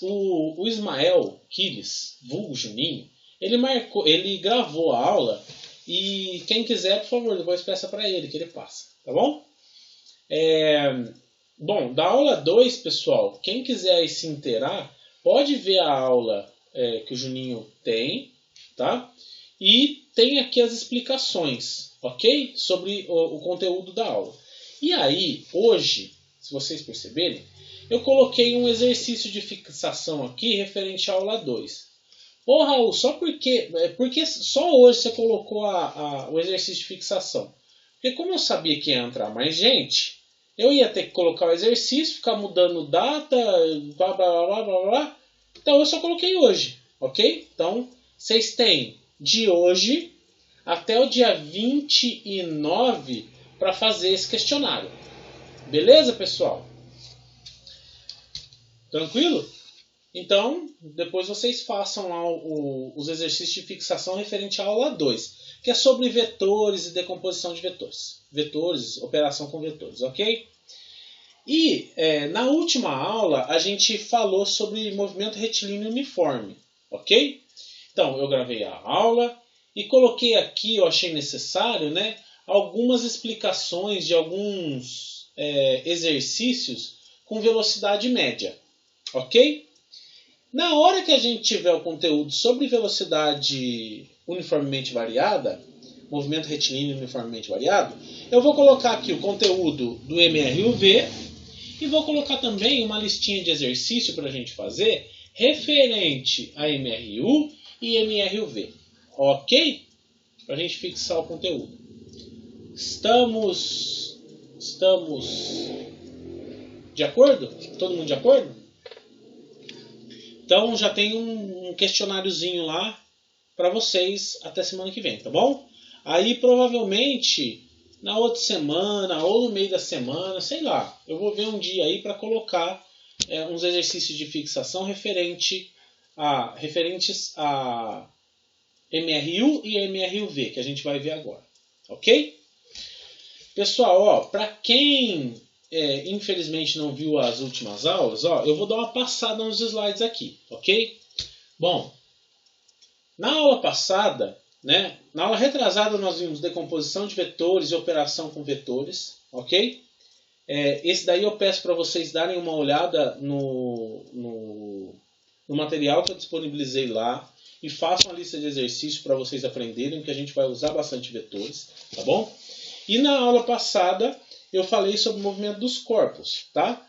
o Ismael Quiles, vulgo Juninho, ele gravou a aula e quem quiser, por favor, depois peça para ele que ele passa, tá bom? Bom, da aula 2, pessoal, quem quiser aí se inteirar, pode ver a aula que o Juninho tem, tá? E tem aqui as explicações, ok? Sobre o conteúdo da aula. E aí, hoje, se vocês perceberem, eu coloquei um exercício de fixação aqui referente à aula 2. Ô Raul, porque só hoje você colocou o exercício de fixação? Porque como eu sabia que ia entrar mais gente, eu ia ter que colocar o exercício, ficar mudando data, blá blá blá blá blá. Então eu só coloquei hoje, ok? Então vocês têm de hoje até o dia 29 para fazer esse questionário. Beleza, pessoal? Tranquilo? Então, depois vocês façam lá os exercícios de fixação referente à aula 2, que é sobre vetores e decomposição de vetores. Vetores, operação com vetores, ok? E na última aula a gente falou sobre movimento retilíneo uniforme, ok? Então, eu gravei a aula e coloquei aqui, eu achei necessário, né, algumas explicações de alguns exercícios com velocidade média, ok? Na hora que a gente tiver o conteúdo sobre velocidade uniformemente variada, movimento retilíneo uniformemente variado, eu vou colocar aqui o conteúdo do MRUV e vou colocar também uma listinha de exercício para a gente fazer referente a MRU e MRUV. Ok? Para a gente fixar o conteúdo. Estamos de acordo? Todo mundo de acordo? Então já tem um questionáriozinho lá para vocês até semana que vem, tá bom? Aí provavelmente na outra semana ou no meio da semana, sei lá, eu vou ver um dia aí para colocar uns exercícios de fixação referentes a MRU e MRUV, que a gente vai ver agora, ok? Pessoal, para quem infelizmente não viu as últimas aulas, eu vou dar uma passada nos slides aqui, ok? Bom, na aula passada, né, na aula retrasada nós vimos decomposição de vetores e operação com vetores, ok? Esse daí eu peço para vocês darem uma olhada no material que eu disponibilizei lá e façam a lista de exercícios para vocês aprenderem, que a gente vai usar bastante vetores, tá bom? E na aula passada eu falei sobre o movimento dos corpos, tá?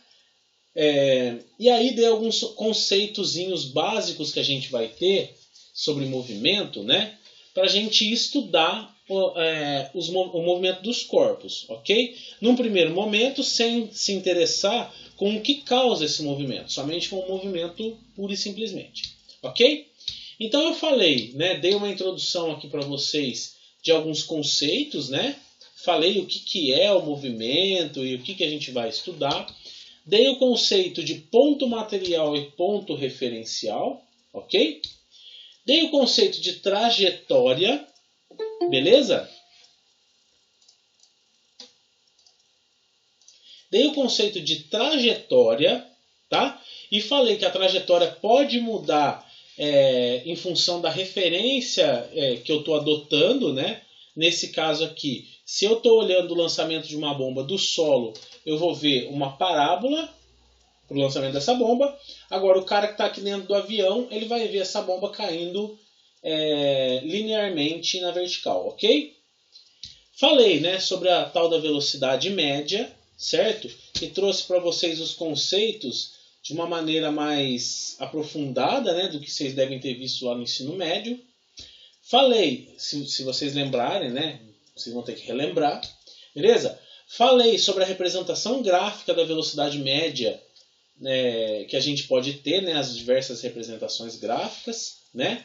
E aí dei alguns conceitozinhos básicos que a gente vai ter sobre movimento, né? Para a gente estudar o movimento dos corpos, ok? Num primeiro momento, sem se interessar com o que causa esse movimento, somente com o movimento pura e simplesmente, ok? Então eu falei, né? Dei uma introdução aqui para vocês de alguns conceitos, né? Falei o que é o movimento e o que a gente vai estudar. Dei o conceito de ponto material e ponto referencial, ok? Dei o conceito de trajetória, beleza? Dei o conceito de trajetória, tá? E falei que a trajetória pode mudar em função da referência que eu estou adotando, né? Nesse caso aqui, se eu estou olhando o lançamento de uma bomba do solo, eu vou ver uma parábola para o lançamento dessa bomba. Agora, o cara que está aqui dentro do avião, ele vai ver essa bomba caindo linearmente na vertical, ok? Falei, né, sobre a tal da velocidade média, certo? E trouxe para vocês os conceitos de uma maneira mais aprofundada, né, do que vocês devem ter visto lá no ensino médio. Falei, se vocês lembrarem, né, vocês vão ter que relembrar, beleza? Falei sobre a representação gráfica da velocidade média, que a gente pode ter, né, as diversas representações gráficas, né?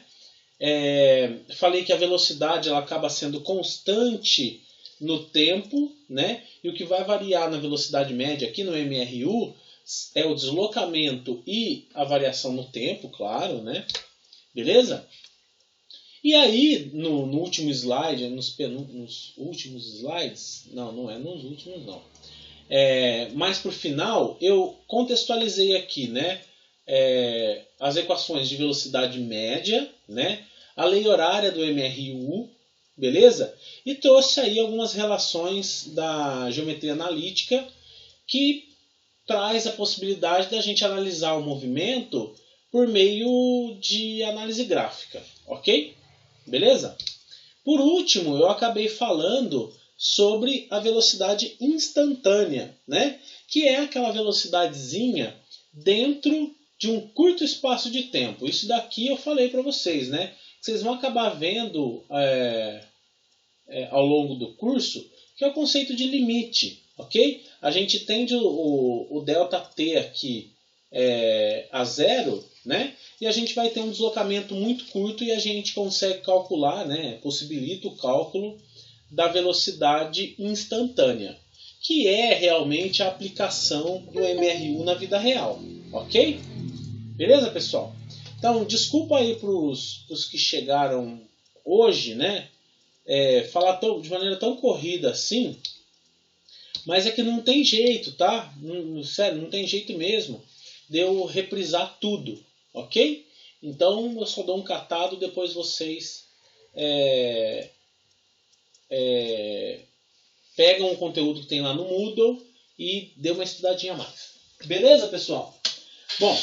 Falei que a velocidade ela acaba sendo constante no tempo, né? E o que vai variar na velocidade média aqui no MRU é o deslocamento e a variação no tempo, claro, né? Beleza? E aí, no último slide, nos últimos slides, não é nos últimos não. Mas por final, eu contextualizei aqui, né? as equações de velocidade média, né? A lei horária do MRU, beleza? E trouxe aí algumas relações da geometria analítica que traz a possibilidade da gente analisar o movimento por meio de análise gráfica, ok? Beleza? Por último, eu acabei falando sobre a velocidade instantânea, né? Que é aquela velocidadezinha dentro de um curto espaço de tempo. Isso daqui eu falei para vocês, né? Vocês vão acabar vendo ao longo do curso, que é o conceito de limite, ok? A gente tende o ΔT aqui a zero, né? E a gente vai ter um deslocamento muito curto e a gente consegue calcular, né? Possibilita o cálculo da velocidade instantânea, que é realmente a aplicação do MRU na vida real, ok? Beleza, pessoal? Então, desculpa aí para os que chegaram hoje, né? Falar de maneira tão corrida assim, mas é que não tem jeito, tá? Sério, não tem jeito mesmo de eu reprisar tudo, ok? Então, eu só dou um catado, depois vocês pegam o conteúdo que tem lá no Moodle e dê uma estudadinha a mais. Beleza, pessoal? Bom,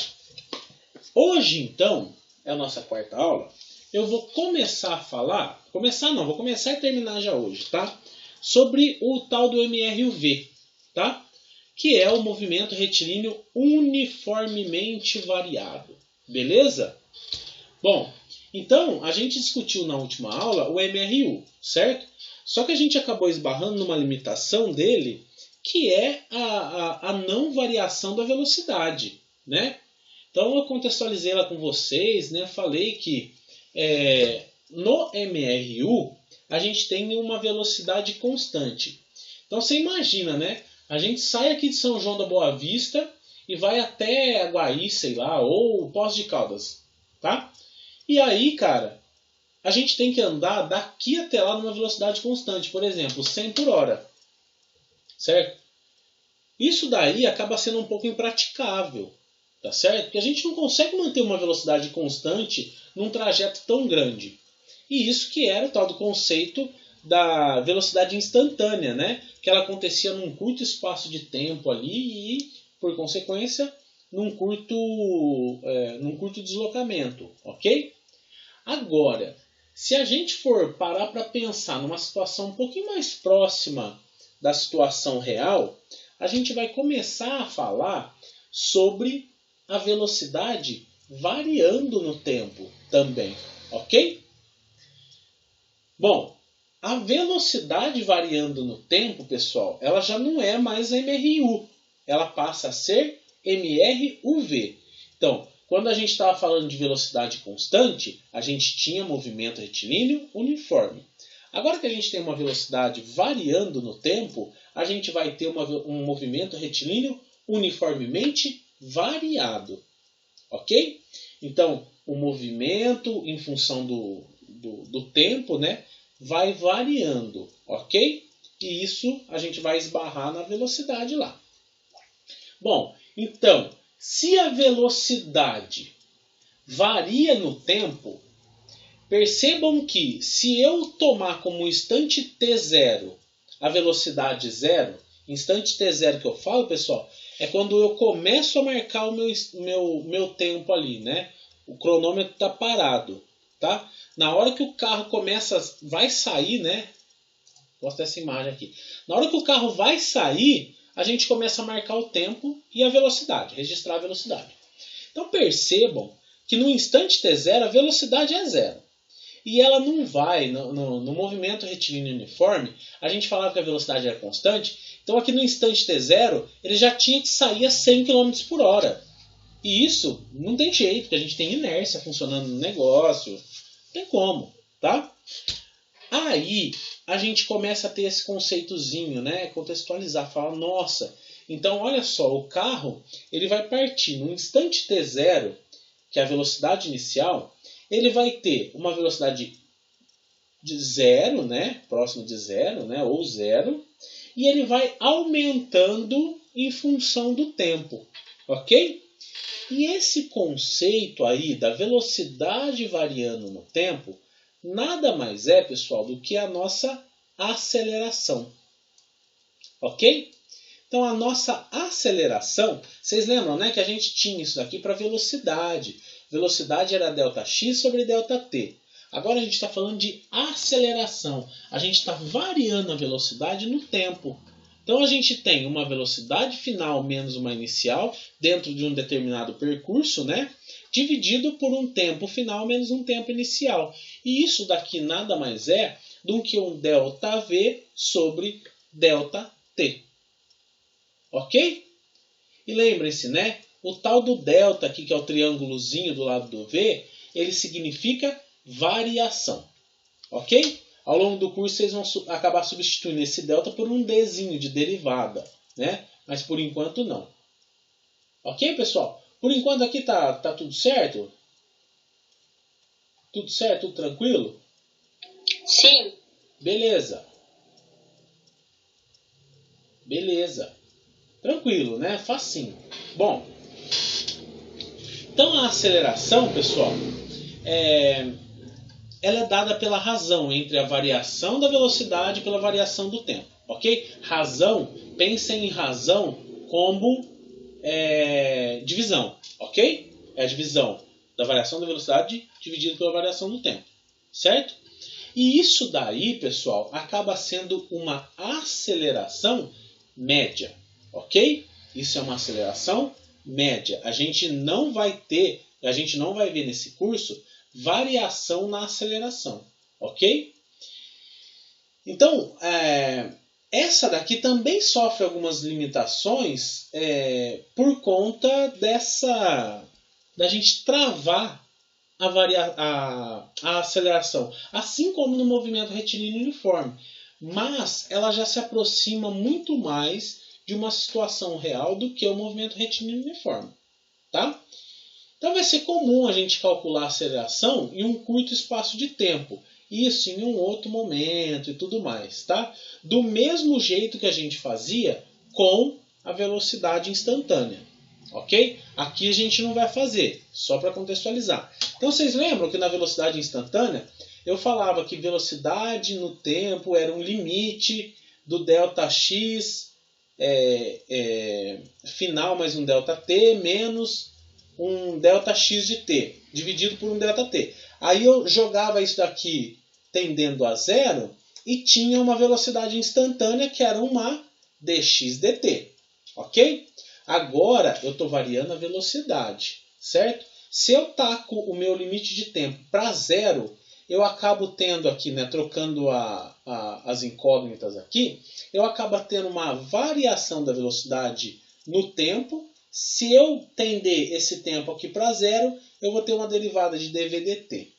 hoje então é a nossa quarta aula. Eu vou começar a falar, vou começar e terminar já hoje, tá? Sobre o tal do MRUV, tá? Que é o movimento retilíneo uniformemente variado, beleza? Bom, então a gente discutiu na última aula o MRU, certo? Só que a gente acabou esbarrando numa limitação dele, que é a não variação da velocidade, né? Então eu contextualizei lá com vocês, né? Falei que no MRU a gente tem uma velocidade constante. Então você imagina, né? A gente sai aqui de São João da Boa Vista e vai até Aguaí, sei lá, ou Poços de Caldas, tá? E aí, cara, a gente tem que andar daqui até lá numa velocidade constante, por exemplo, 100 por hora, certo? Isso daí acaba sendo um pouco impraticável, tá certo? Porque a gente não consegue manter uma velocidade constante num trajeto tão grande. E isso que era o tal do conceito da velocidade instantânea, né? Que ela acontecia num curto espaço de tempo ali e, por consequência, num curto deslocamento, ok? Agora, se a gente for parar para pensar numa situação um pouquinho mais próxima da situação real, a gente vai começar a falar sobre a velocidade variando no tempo também, ok? Bom, a velocidade variando no tempo, pessoal, ela já não é mais MRU, ela passa a ser MRUV. Então, quando a gente estava falando de velocidade constante, a gente tinha movimento retilíneo uniforme. Agora que a gente tem uma velocidade variando no tempo, a gente vai ter um movimento retilíneo uniformemente variado. Ok? Então, o movimento em função do tempo, né, vai variando. Ok? E isso a gente vai esbarrar na velocidade lá. Bom, então, se a velocidade varia no tempo, percebam que se eu tomar como instante t0 a velocidade zero, instante t0 que eu falo, pessoal, é quando eu começo a marcar o meu tempo ali, né? O cronômetro está parado, tá? Na hora que o carro vai sair, né? Gosto dessa imagem aqui. Na hora que o carro vai sair, a gente começa a marcar o tempo e a velocidade, registrar a velocidade. Então percebam que no instante t0 a velocidade é zero. E ela não vai, no movimento retilíneo uniforme, a gente falava que a velocidade era constante, então aqui no instante t0 ele já tinha que sair a 100 km por hora. E isso não tem jeito, porque a gente tem inércia funcionando no negócio, não tem como, tá? Aí a gente começa a ter esse conceitozinho, né? Contextualizar, falar, nossa, então olha só, o carro ele vai partir no instante t0, que é a velocidade inicial, ele vai ter uma velocidade de zero, né? Próximo de zero, né? Ou zero, e ele vai aumentando em função do tempo, ok? E esse conceito aí da velocidade variando no tempo, nada mais é, pessoal, do que a nossa aceleração. Ok? Então a nossa aceleração, vocês lembram, né, que a gente tinha isso daqui para velocidade. Velocidade era ΔX sobre ΔT. Agora a gente está falando de aceleração. A gente está variando a velocidade no tempo. Então a gente tem uma velocidade final menos uma inicial dentro de um determinado percurso, né? Dividido por um tempo final menos um tempo inicial. E isso daqui nada mais é do que um ΔV sobre ΔT. Ok? E lembrem-se, né? O tal do delta aqui, que é o triângulozinho do lado do V, ele significa variação. Ok? Ao longo do curso vocês vão acabar substituindo esse delta por um Dzinho de derivada, né? Mas por enquanto não. Ok, pessoal? Por enquanto aqui tá tudo certo? Tudo certo? Tudo tranquilo? Sim. Beleza. Beleza. Tranquilo, né? Facinho. Bom, então a aceleração, pessoal, ela é dada pela razão entre a variação da velocidade e pela variação do tempo, ok? Razão, pensem em razão como divisão, ok? É a divisão da variação da velocidade dividido pela variação do tempo, certo? E isso daí, pessoal, acaba sendo uma aceleração média, ok? Isso é uma aceleração média. A gente não vai ver nesse curso variação na aceleração, ok? Então, essa daqui também sofre algumas limitações por conta da gente travar a aceleração, assim como no movimento retilíneo uniforme. Mas ela já se aproxima muito mais de uma situação real do que o movimento retilíneo uniforme. Tá? Então vai ser comum a gente calcular a aceleração em um curto espaço de tempo. Isso em um outro momento e tudo mais. Tá? Do mesmo jeito que a gente fazia com a velocidade instantânea. Ok? Aqui a gente não vai fazer, só para contextualizar. Então vocês lembram que na velocidade instantânea eu falava que velocidade no tempo era um limite do ΔX final mais um ΔT menos um ΔX de t, dividido por um ΔT. Aí eu jogava isso daqui tendendo a zero e tinha uma velocidade instantânea que era uma dx dt. Ok? Agora eu estou variando a velocidade, certo? Se eu taco o meu limite de tempo para zero, eu acabo tendo aqui, né, trocando as incógnitas aqui, eu acabo tendo uma variação da velocidade no tempo. Se eu tender esse tempo aqui para zero, eu vou ter uma derivada de dv/dt.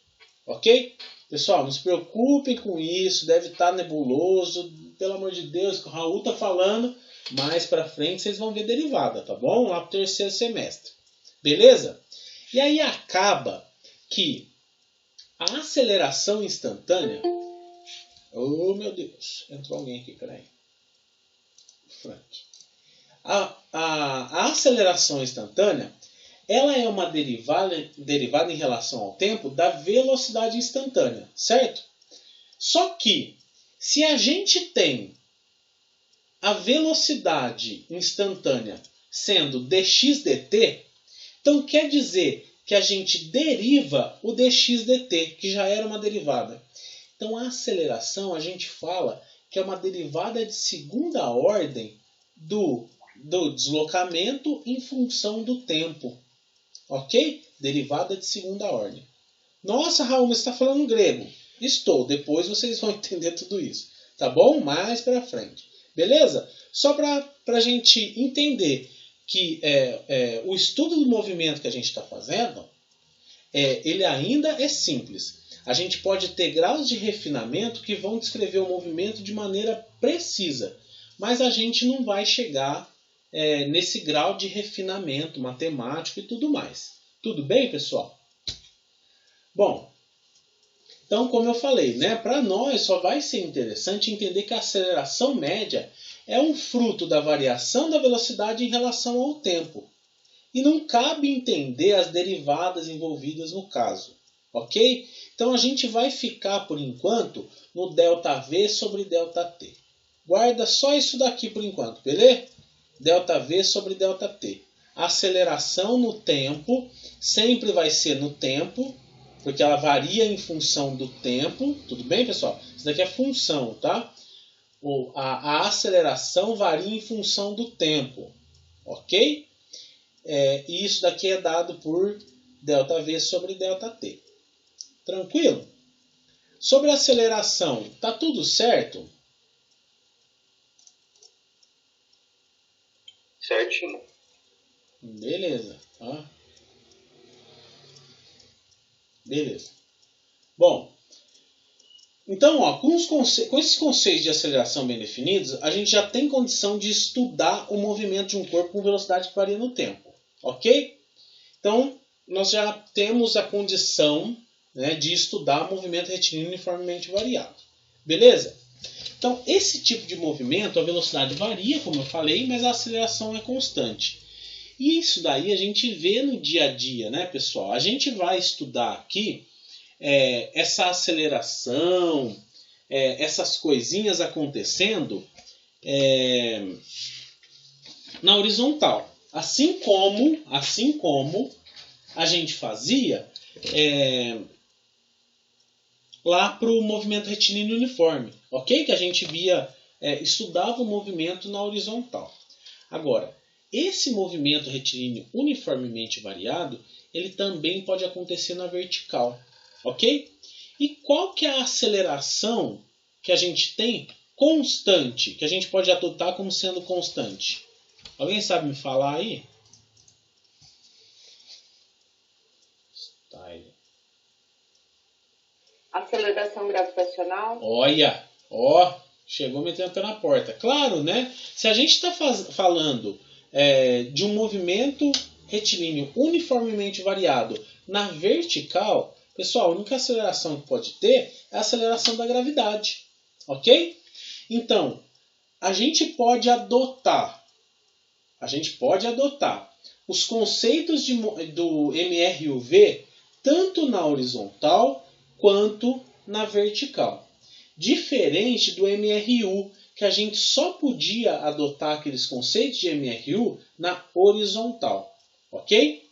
Ok? Pessoal, não se preocupem com isso, deve estar nebuloso. Pelo amor de Deus, que o Raul está falando, mais para frente vocês vão ver derivada, tá bom? Lá para o 3º semestre. Beleza? E aí acaba que a aceleração instantânea... Oh, meu Deus. Entrou alguém aqui, peraí. Frank. A aceleração instantânea, ela é uma derivada em relação ao tempo da velocidade instantânea, certo? Só que, se a gente tem a velocidade instantânea sendo dx dt, então quer dizer que a gente deriva o dx dt, que já era uma derivada. Então a aceleração a gente fala que é uma derivada de segunda ordem do deslocamento em função do tempo. Ok? Derivada de segunda ordem. Nossa, Raul, você está falando grego. Estou. Depois vocês vão entender tudo isso. Tá bom? Mais para frente. Beleza? Só para a gente entender que o estudo do movimento que a gente está fazendo, ele ainda é simples. A gente pode ter graus de refinamento que vão descrever o movimento de maneira precisa. Mas a gente não vai chegar nesse grau de refinamento matemático e tudo mais. Tudo bem, pessoal? Bom, então como eu falei, né, para nós só vai ser interessante entender que a aceleração média é um fruto da variação da velocidade em relação ao tempo. e não cabe entender as derivadas envolvidas no caso. Ok? Então a gente vai ficar, por enquanto, no ΔV sobre ΔT. Guarda só isso daqui por enquanto, beleza? ΔV sobre ΔT. A aceleração no tempo sempre vai ser no tempo, porque ela varia em função do tempo. Tudo bem, pessoal? Isso daqui é função, tá? A aceleração varia em função do tempo. Ok? E isso daqui é dado por ΔV sobre ΔT. Tranquilo? Sobre a aceleração, tá tudo certo? Certinho. Beleza. Tá? Beleza. Bom, então, ó, com esses conceitos de aceleração bem definidos, a gente já tem condição de estudar o movimento de um corpo com velocidade que varia no tempo. Ok? Então, nós já temos a condição, né, de estudar o movimento retilíneo uniformemente variado. Beleza? Então, esse tipo de movimento, a velocidade varia, como eu falei, mas a aceleração é constante. E isso daí a gente vê no dia a dia, né, pessoal? A gente vai estudar aqui essa aceleração, essas coisinhas acontecendo na horizontal. Assim como a gente fazia lá para o movimento retilíneo uniforme, ok? Que a gente estudava o movimento na horizontal. Agora, esse movimento retilíneo uniformemente variado, ele também pode acontecer na vertical, ok? E qual que é a aceleração que a gente tem constante, que a gente pode adotar como sendo constante? Alguém sabe me falar aí? Aceleração gravitacional. Olha, chegou metendo o pé na porta. Claro, né? Se a gente está falando de um movimento retilíneo uniformemente variado na vertical, pessoal, a única aceleração que pode ter é a aceleração da gravidade. Ok? Então, a gente pode adotar os conceitos do MRUV tanto na horizontal quanto na vertical. Diferente do MRU, que a gente só podia adotar aqueles conceitos de MRU na horizontal. Ok?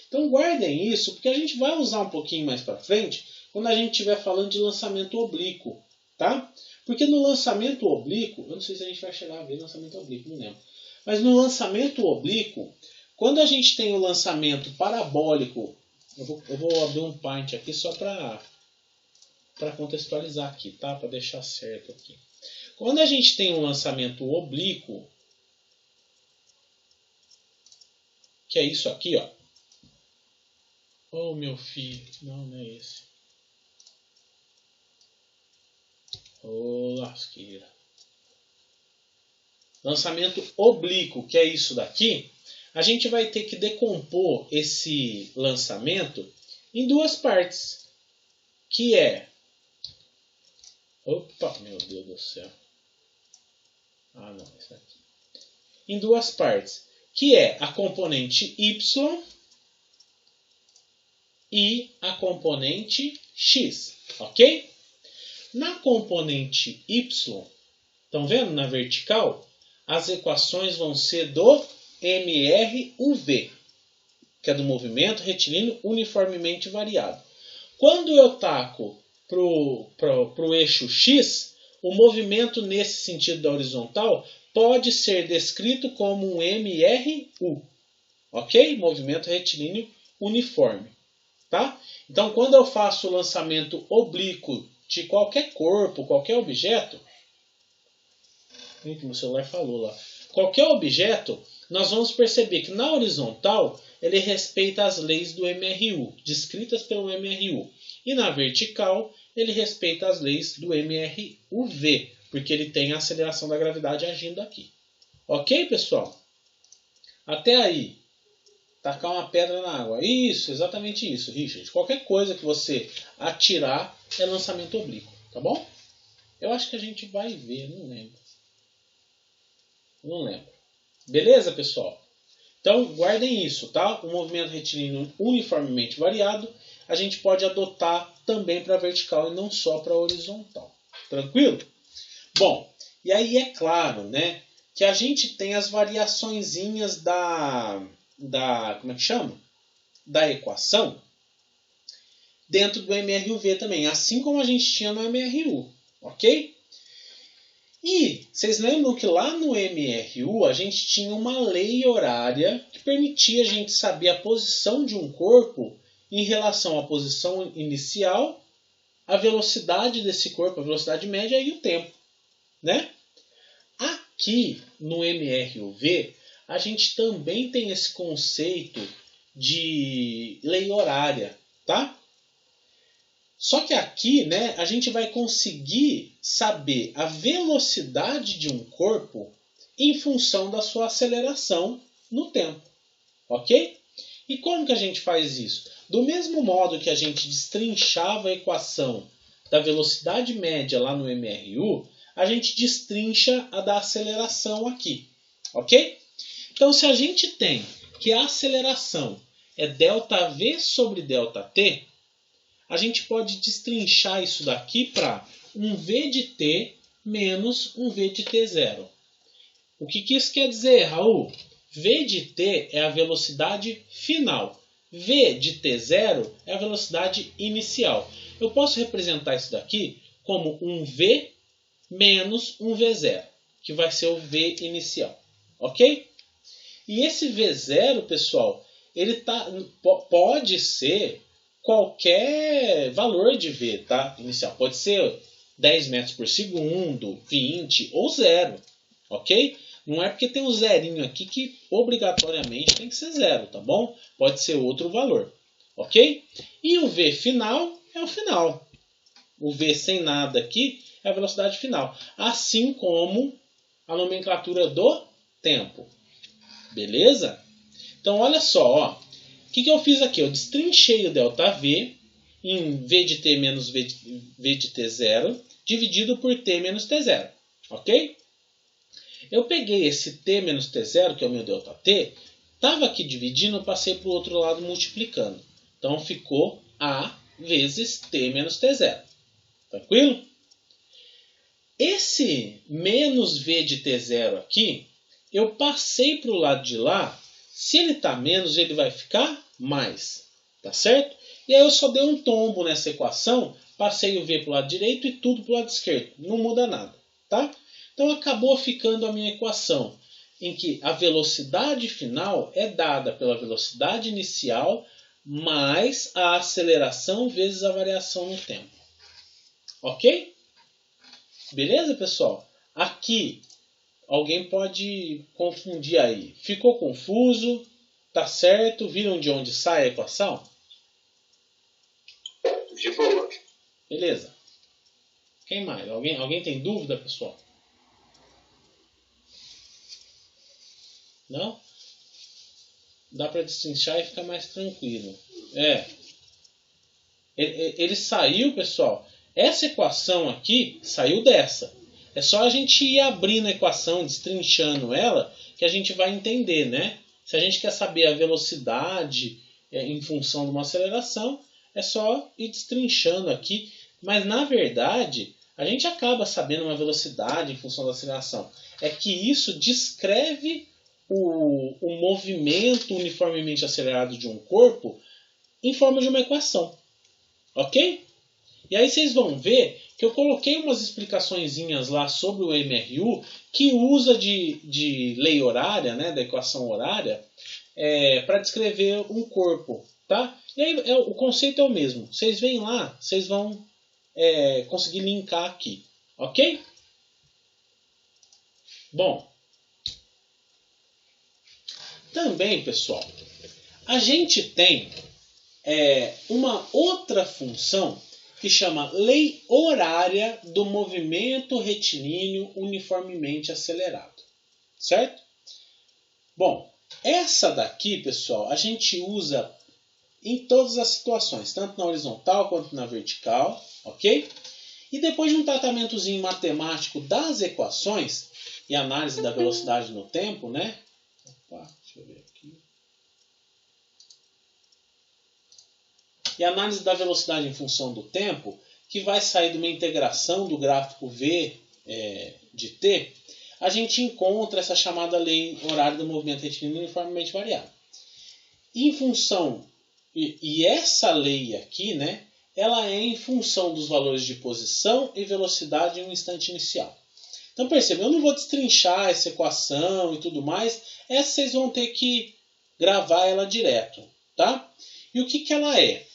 Então guardem isso, porque a gente vai usar um pouquinho mais para frente, quando a gente estiver falando de lançamento oblíquo. Tá? Porque no lançamento oblíquo, eu não sei se a gente vai chegar a ver lançamento oblíquo, não lembro. Mas no lançamento oblíquo, quando a gente tem o lançamento parabólico, eu vou abrir um Paint aqui só para contextualizar aqui, tá? Para deixar certo aqui. Quando a gente tem um lançamento oblíquo, que é isso aqui, ó. Oh, meu filho, não é esse. Oh, lasqueira. Lançamento oblíquo, que é isso daqui, a gente vai ter que decompor esse lançamento em duas partes, que é... Opa, meu Deus do céu. Ah, não, isso aqui. Em duas partes, que é a componente Y e a componente X, ok? Na componente Y, estão vendo na vertical? As equações vão ser do MRUV, que é do movimento retilíneo uniformemente variado. Quando eu taco para o eixo X, o movimento nesse sentido da horizontal pode ser descrito como um MRU, ok? Movimento retilíneo uniforme. Tá? Então, quando eu faço o lançamento oblíquo de qualquer corpo, qualquer objeto, meu celular falou lá, qualquer objeto, nós vamos perceber que na horizontal ele respeita as leis do MRU, descritas pelo MRU. E na vertical ele respeita as leis do MRUV, porque ele tem a aceleração da gravidade agindo aqui. Ok, pessoal? Até aí. Tacar uma pedra na água. Isso, exatamente isso, Richard. Qualquer coisa que você atirar é lançamento oblíquo, tá bom? Eu acho que a gente vai ver, não lembro. Beleza, pessoal? Então, guardem isso, tá? O movimento retilíneo uniformemente variado, a gente pode adotar também para vertical e não só para horizontal. Tranquilo? Bom, e aí é claro, né, que a gente tem as variaçõezinhas como é que chama? Da equação dentro do MRUV também, assim como a gente tinha no MRU, ok? E vocês lembram que lá no MRU a gente tinha uma lei horária que permitia a gente saber a posição de um corpo em relação à posição inicial, a velocidade desse corpo, a velocidade média e o tempo, né? Aqui no MRUV a gente também tem esse conceito de lei horária, tá? Só que aqui, né, a gente vai conseguir saber a velocidade de um corpo em função da sua aceleração no tempo, ok? E como que a gente faz isso? Do mesmo modo que a gente destrinchava a equação da velocidade média lá no MRU, a gente destrincha a da aceleração aqui, ok? Então, se a gente tem que a aceleração é ΔV sobre ΔT, a gente pode destrinchar isso daqui para um v de t menos um v de t0. O que isso quer dizer, Raul? V de t é a velocidade final. V de t0 é a velocidade inicial. Eu posso representar isso daqui como um v menos um v0, que vai ser o v inicial. Ok? E esse v0, pessoal, ele pode ser qualquer valor de v, tá? Inicial. Pode ser 10 metros por segundo, 20 ou 0. Ok? Não é porque tem um zerinho aqui que obrigatoriamente tem que ser 0, tá bom? Pode ser outro valor. Ok? E o v final é o final. O v sem nada aqui é a velocidade final. Assim como a nomenclatura do tempo. Beleza? Então, olha só, ó. O que eu fiz aqui? Eu destrinchei o ΔV em V de t menos V de t0 dividido por t menos t0. Ok? Eu peguei esse t menos t0, que é o meu ΔT, estava aqui dividindo, passei para o outro lado multiplicando. Então, ficou A vezes t menos t0. Tranquilo? Esse menos V de t0 aqui, eu passei para o lado de lá. Se ele está menos, ele vai ficar mais. Tá certo? E aí eu só dei um tombo nessa equação, passei o V para o lado direito e tudo para o lado esquerdo. Não muda nada. Tá? Então acabou ficando a minha equação, em que a velocidade final é dada pela velocidade inicial mais a aceleração vezes a variação no tempo. Ok? Beleza, pessoal? Aqui, alguém pode confundir aí. Ficou confuso? Tá certo? Viram de onde sai a equação? De boa. Beleza. Quem mais? Alguém tem dúvida, pessoal? Não? Dá para destrinchar e ficar mais tranquilo. Ele saiu, pessoal. Essa equação aqui saiu dessa. É só a gente ir abrindo a equação, destrinchando ela, que a gente vai entender, né? Se a gente quer saber a velocidade em função de uma aceleração, é só ir destrinchando aqui. Mas, na verdade, a gente acaba sabendo uma velocidade em função da aceleração. É que isso descreve o movimento uniformemente acelerado de um corpo em forma de uma equação. Ok? E aí vocês vão ver que eu coloquei umas explicaçõezinhas lá sobre o MRU que usa de lei horária, né, da equação horária, para descrever um corpo. Tá? E aí o conceito é o mesmo. Vocês vêm lá, vocês vão conseguir linkar aqui. Ok? Bom, também, pessoal, a gente tem uma outra função que chama lei horária do movimento retilíneo uniformemente acelerado. Certo? Bom, essa daqui, pessoal, a gente usa em todas as situações, tanto na horizontal quanto na vertical, ok? E depois de um tratamentozinho matemático das equações e análise da velocidade no tempo, né? Opa, deixa eu ver aqui. e análise da velocidade em função do tempo, que vai sair de uma integração do gráfico V de T, a gente encontra essa chamada lei horária do movimento retilíneo uniformemente variável. Em função, e essa lei aqui, né, ela é em função dos valores de posição e velocidade em um instante inicial. Então perceba, eu não vou destrinchar essa equação e tudo mais, essa vocês vão ter que gravar ela direto, tá? E o que ela é?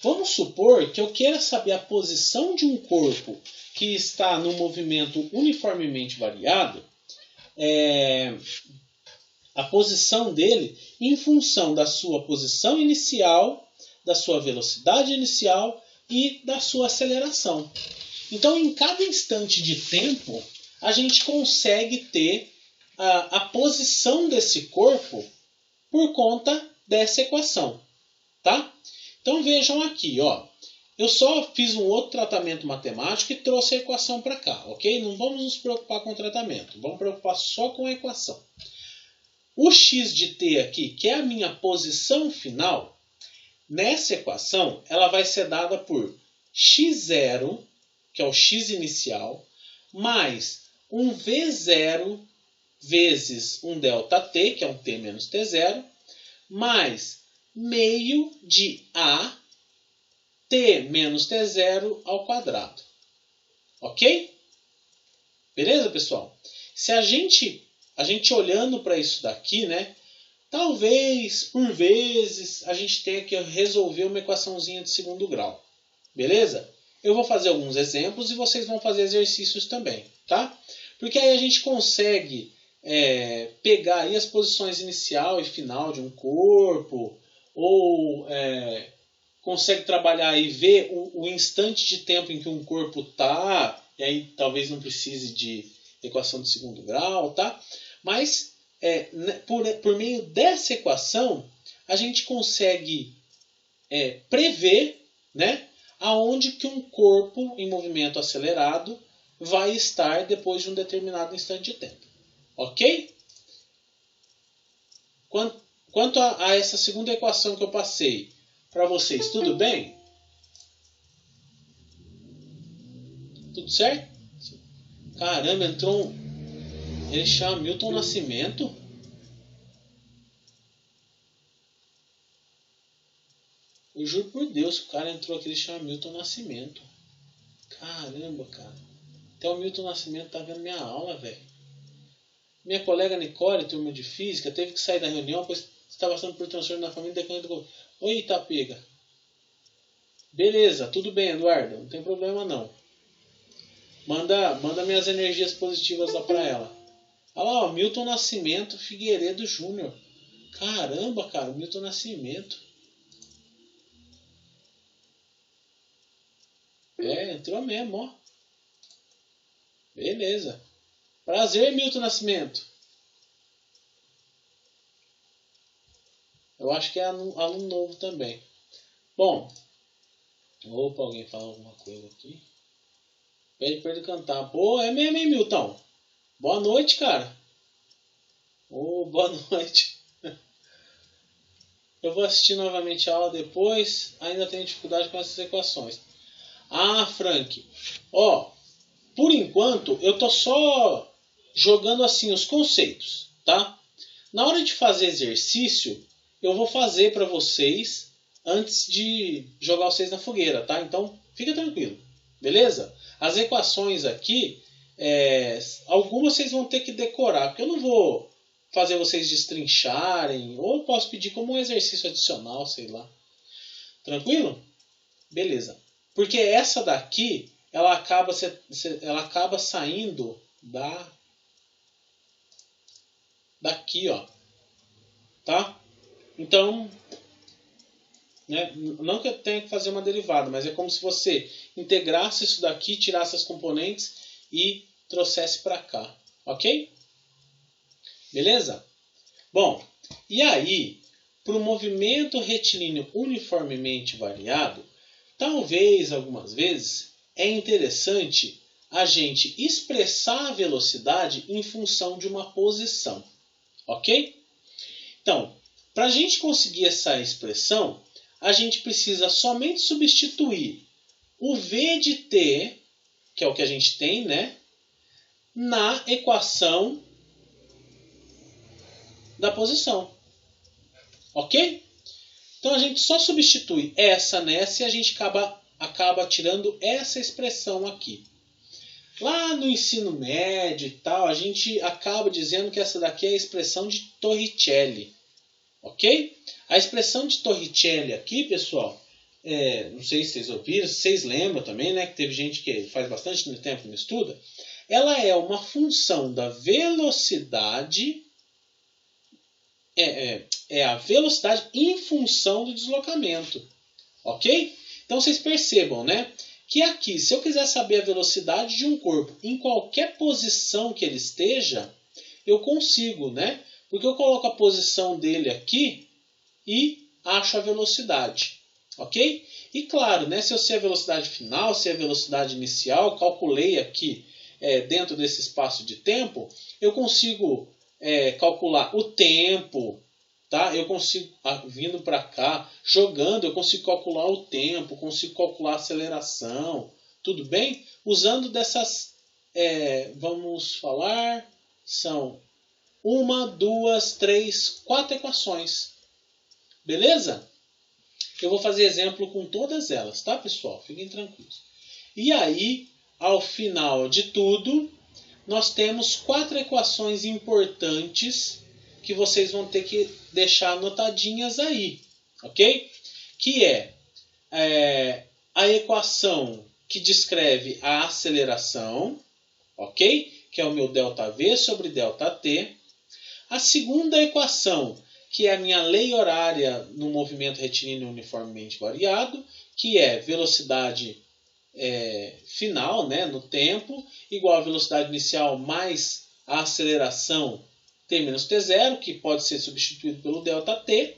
Vamos supor que eu queira saber a posição de um corpo que está no movimento uniformemente variado, a posição dele em função da sua posição inicial, da sua velocidade inicial e da sua aceleração. Então, em cada instante de tempo, a gente consegue ter a posição desse corpo por conta dessa equação, tá? Então vejam aqui, ó. Eu só fiz um outro tratamento matemático e trouxe a equação para cá, ok? Não vamos nos preocupar com o tratamento, vamos preocupar só com a equação. O x de t aqui, que é a minha posição final, nessa equação, ela vai ser dada por x0, que é o x inicial, mais um v0 vezes um ΔT, que é um t menos t0, mais meio de a t menos t0 ao quadrado. Ok? Beleza, pessoal? Se a gente olhando para isso daqui, né, talvez, por vezes, a gente tenha que resolver uma equaçãozinha de segundo grau. Beleza? Eu vou fazer alguns exemplos e vocês vão fazer exercícios também, tá? Porque aí a gente consegue pegar aí as posições inicial e final de um corpo, ou consegue trabalhar e ver o instante de tempo em que um corpo está, e aí talvez não precise de equação de segundo grau, tá? Mas por meio dessa equação, a gente consegue prever, né, aonde que um corpo em movimento acelerado vai estar depois de um determinado instante de tempo. Ok? Quanto a essa segunda equação que eu passei para vocês, tudo bem? Tudo certo? Caramba, entrou ele chama Milton Nascimento? Eu juro por Deus que o cara entrou aqui, ele chama Milton Nascimento. Caramba, cara. Até o Milton Nascimento tá vendo minha aula, velho. Minha colega Nicole, turma de física, teve que sair da reunião, pois estava passando por transtorno na família. Oi, Itapega. Beleza, tudo bem, Eduardo. Não tem problema, não. Manda minhas energias positivas lá pra ela. Olha lá, ó, Milton Nascimento Figueiredo Júnior. Caramba, cara, Milton Nascimento. Entrou mesmo, ó. Beleza. Prazer, Milton Nascimento. Eu acho que é aluno novo também. Bom. Opa, alguém fala alguma coisa aqui. Pede pra ele cantar. Pô, é mesmo, hein, Milton? Boa noite, cara. Boa noite. Eu vou assistir novamente a aula depois. Ainda tenho dificuldade com essas equações. Ah, Frank. Ó, por enquanto, eu tô só jogando assim os conceitos, tá? Na hora de fazer exercício, eu vou fazer para vocês antes de jogar vocês na fogueira, tá? Então, fica tranquilo, beleza? As equações aqui, algumas vocês vão ter que decorar, porque eu não vou fazer vocês destrincharem, ou posso pedir como um exercício adicional, sei lá. Tranquilo? Beleza. Porque essa daqui, ela acaba saindo daqui, ó. Tá? Então, né, não que eu tenha que fazer uma derivada, mas é como se você integrasse isso daqui, tirasse as componentes e trouxesse para cá. Ok? Beleza? Bom, e aí, para o movimento retilíneo uniformemente variado, talvez, algumas vezes, é interessante a gente expressar a velocidade em função de uma posição. Ok? Então, para a gente conseguir essa expressão, a gente precisa somente substituir o v de t, que é o que a gente tem, né, na equação da posição. Ok? Então a gente só substitui essa nessa e a gente acaba tirando essa expressão aqui. Lá no ensino médio e tal, a gente acaba dizendo que essa daqui é a expressão de Torricelli. Ok? A expressão de Torricelli aqui, pessoal, não sei se vocês ouviram, se vocês lembram também, né, que teve gente que faz bastante tempo que não estuda. Ela é uma função da velocidade, é a velocidade em função do deslocamento. Ok? Então vocês percebam, né, que aqui, se eu quiser saber a velocidade de um corpo em qualquer posição que ele esteja, eu consigo, né? Porque eu coloco a posição dele aqui e acho a velocidade. Ok? E claro, né, se eu sei a velocidade final, se é a velocidade inicial, calculei aqui dentro desse espaço de tempo, eu consigo calcular o tempo, tá? Eu consigo, vindo para cá, jogando, eu consigo calcular o tempo, consigo calcular a aceleração, tudo bem? Usando dessas, vamos falar, são 1, 2, 3, 4 equações. Beleza? Eu vou fazer exemplo com todas elas, tá, pessoal? Fiquem tranquilos. E aí, ao final de tudo, nós temos 4 equações importantes que vocês vão ter que deixar anotadinhas aí, ok? Que é a equação que descreve a aceleração, ok? Que é o meu ΔV sobre ΔT. A segunda equação, que é a minha lei horária no movimento retilíneo uniformemente variado, que é velocidade final, né, no tempo, igual a velocidade inicial mais a aceleração t menos t0, que pode ser substituído pelo ΔT.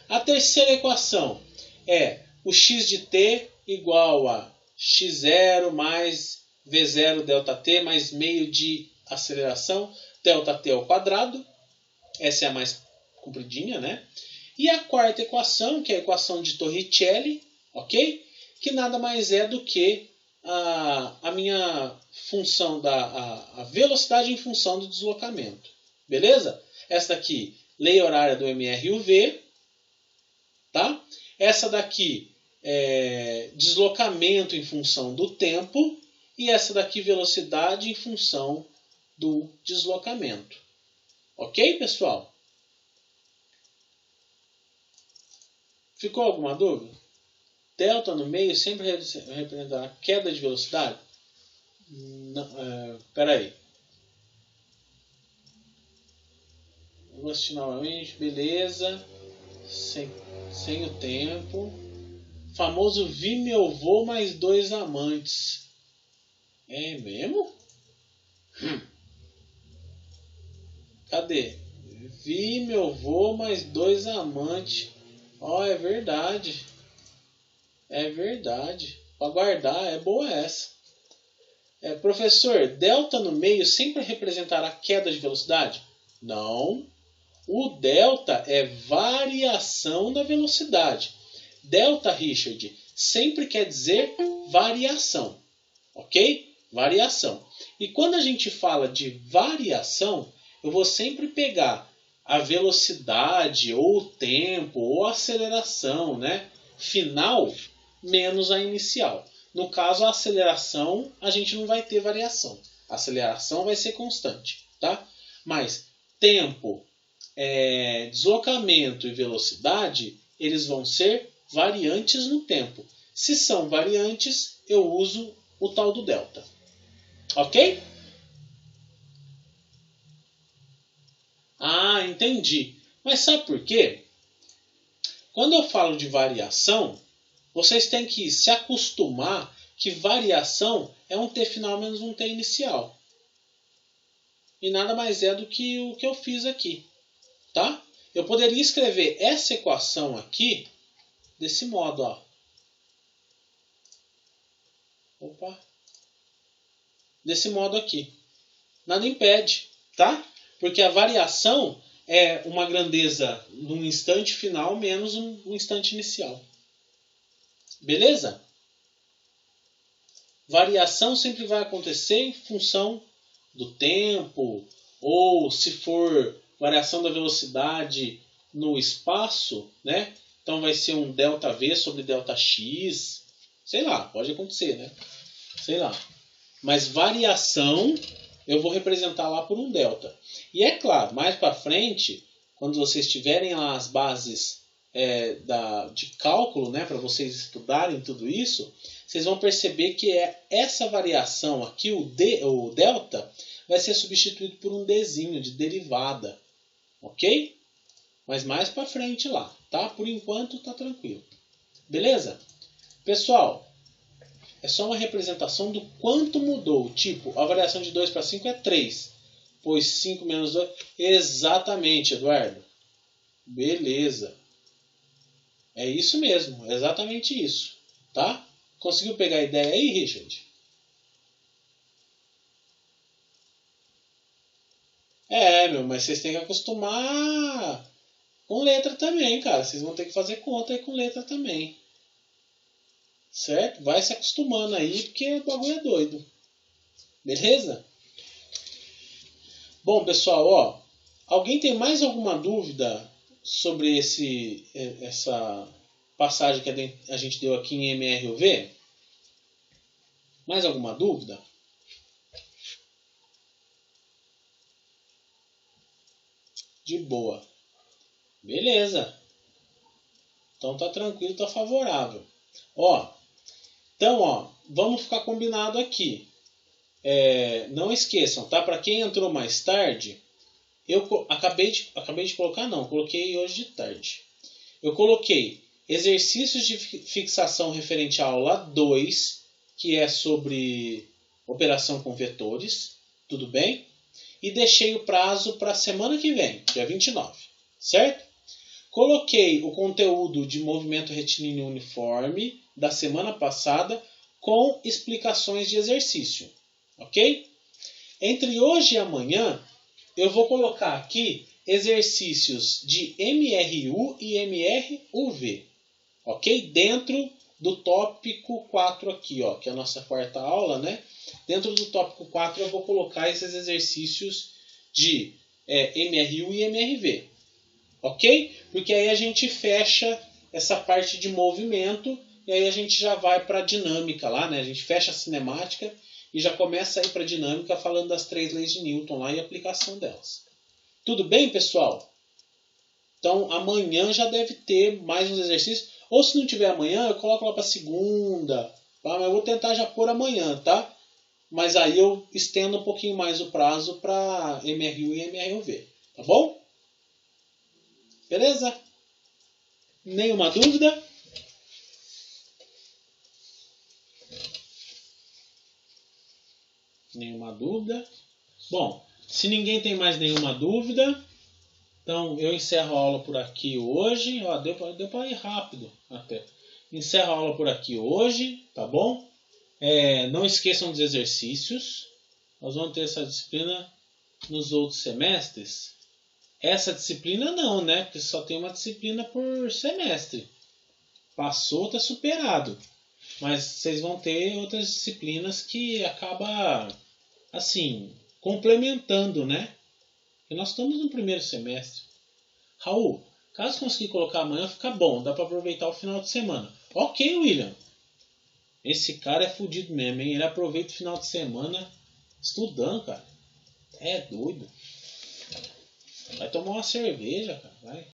A terceira equação é o x de t igual a x0 mais v0 ΔT mais meio de aceleração ΔT ao quadrado. Essa é a mais compridinha, né? E a quarta equação, que é a equação de Torricelli, ok? Que nada mais é do que a minha função a velocidade em função do deslocamento. Beleza? Essa daqui, lei horária do MR e UV. Tá? Essa daqui é deslocamento em função do tempo. E essa daqui, velocidade em função do deslocamento. Ok, pessoal? Ficou alguma dúvida? Delta no meio sempre representará queda de velocidade? Espera aí. Vou assistir novamente. Beleza. Sem o tempo. Famoso vi meu vô mais 2 amantes. É mesmo? Cadê? Vi meu vô mais 2 amantes. É verdade. É verdade. Para guardar, é boa essa. Professor, delta no meio sempre representará queda de velocidade? Não. O delta é variação da velocidade. Delta, Richard, sempre quer dizer variação. Ok? Variação. E quando a gente fala de variação, eu vou sempre pegar a velocidade, ou o tempo, ou a aceleração, né, final, menos a inicial. No caso, a aceleração, a gente não vai ter variação. A aceleração vai ser constante. Tá? Mas tempo, deslocamento e velocidade, eles vão ser variantes no tempo. Se são variantes, eu uso o tal do delta. Ok? Entendi. Mas sabe por quê? Quando eu falo de variação, vocês têm que se acostumar que variação é um t final menos um t inicial. E nada mais é do que o que eu fiz aqui. Tá? Eu poderia escrever essa equação aqui desse modo. Desse modo aqui. Nada impede. Tá? Porque a variação é uma grandeza num instante final menos um instante inicial. Beleza? Variação sempre vai acontecer em função do tempo, ou se for variação da velocidade no espaço, né? Então vai ser um ΔV sobre ΔX. Sei lá, pode acontecer, né? Sei lá. Mas variação eu vou representar lá por um delta. E é claro, mais para frente, quando vocês tiverem lá as bases de cálculo, né, para vocês estudarem tudo isso, vocês vão perceber que essa variação aqui, o delta, vai ser substituído por um dzinho de derivada. Ok? Mas mais para frente lá, tá? Por enquanto tá tranquilo. Beleza? Pessoal, é só uma representação do quanto mudou. Tipo, a variação de 2 para 5 é 3. Pois 5 menos 2... Exatamente, Eduardo. Beleza. É isso mesmo. É exatamente isso. Tá? Conseguiu pegar a ideia aí, Richard? Mas vocês têm que acostumar com letra também, cara. Vocês vão ter que fazer conta aí com letra também. Certo? Vai se acostumando aí, porque o bagulho é doido. Beleza? Bom, pessoal, ó. Alguém tem mais alguma dúvida sobre essa passagem que a gente deu aqui em MRUV? Mais alguma dúvida? De boa. Beleza. Então tá tranquilo, tá favorável. Então, vamos ficar combinado aqui. Não esqueçam, tá? Para quem entrou mais tarde, eu acabei de colocar, não, coloquei hoje de tarde. Eu coloquei exercícios de fixação referente à aula 2, que é sobre operação com vetores, tudo bem? E deixei o prazo para a semana que vem, dia 29, certo? Coloquei o conteúdo de movimento retilíneo uniforme da semana passada com explicações de exercício, ok? Entre hoje e amanhã, eu vou colocar aqui exercícios de MRU e MRUV, ok? Dentro do tópico 4 aqui, que é a nossa quarta aula, né? Dentro do tópico 4 eu vou colocar esses exercícios de MRU e MRV, ok? Porque aí a gente fecha essa parte de movimento e aí a gente já vai para a dinâmica lá, né? A gente fecha a cinemática e já começa a ir para a dinâmica falando das 3 leis de Newton lá e a aplicação delas. Tudo bem, pessoal? Então amanhã já deve ter mais uns exercícios. Ou se não tiver amanhã, eu coloco lá para segunda. Tá? Mas eu vou tentar já pôr amanhã, tá? Mas aí eu estendo um pouquinho mais o prazo para MRU e MRUV. Tá bom? Beleza? Nenhuma dúvida? Nenhuma dúvida? Bom, se ninguém tem mais nenhuma dúvida, então eu encerro a aula por aqui hoje. Deu para ir rápido até. Encerro a aula por aqui hoje, tá bom? Não esqueçam dos exercícios. Nós vamos ter essa disciplina nos outros semestres. Essa disciplina não, né? Porque só tem uma disciplina por semestre. Passou, está superado. Mas vocês vão ter outras disciplinas que acaba assim, complementando, né? Porque nós estamos no primeiro semestre. Raul, caso conseguir colocar amanhã, fica bom. Dá para aproveitar o final de semana. Ok, William. Esse cara é fudido mesmo, hein? Ele aproveita o final de semana estudando, cara. É doido. Vai tomar uma cerveja, cara. Vai.